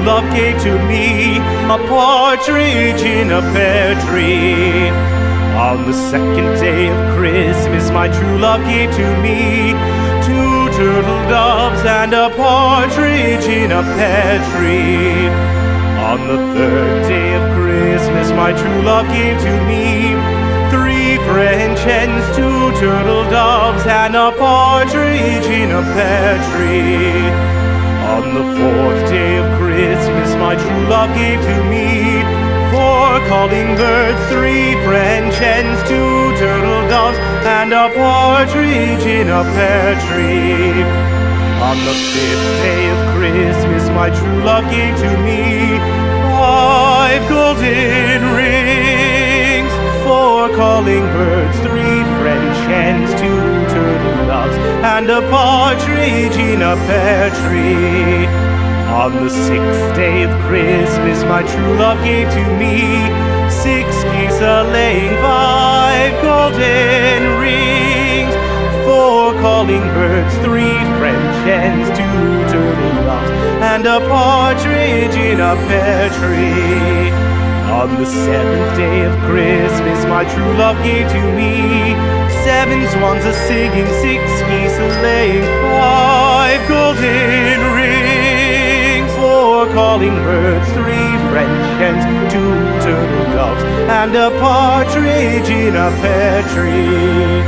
love gave to me a partridge in a pear tree. On the second day of Christmas, my true love gave to me 2 turtle doves and a partridge in a pear tree. On the third day of Christmas, my true love gave to me 3 French hens, 2 turtle doves, and a partridge in a pear tree. On the fourth day of Christmas, my true love gave to me 4 calling birds, 3 French hens, 2 turtle doves, and a partridge in a pear tree. On the fifth day of Christmas, my true love gave to me 5 golden rings, 4 calling birds, 3 French hens, 2 turtle doves, and a partridge in a pear tree. On the sixth day of Christmas, my true love gave to me 6 geese a-laying, 5 golden rings, 4 calling birds, 3 French hens, 2 turtle doves, and a partridge in a pear tree. On the seventh day of Christmas, my true love gave to me 7 swans a-singing, 6 geese a-laying, 5 golden rings, 4 calling birds, 3 French hens, 2 turtle doves, and a partridge in a pear tree.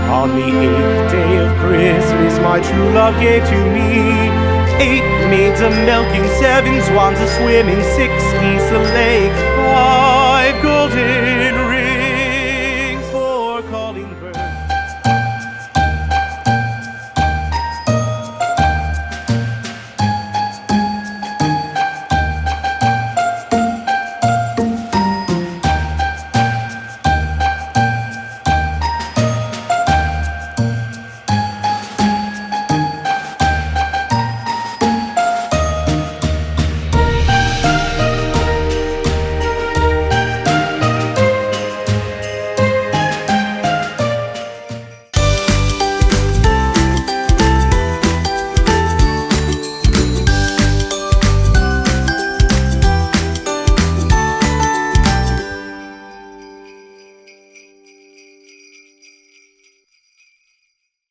On the 8th day of Christmas, my true love gave to me 8 maids a-milking, 7 swans a-swimming, 6 geese a-laying, 5 golden rings.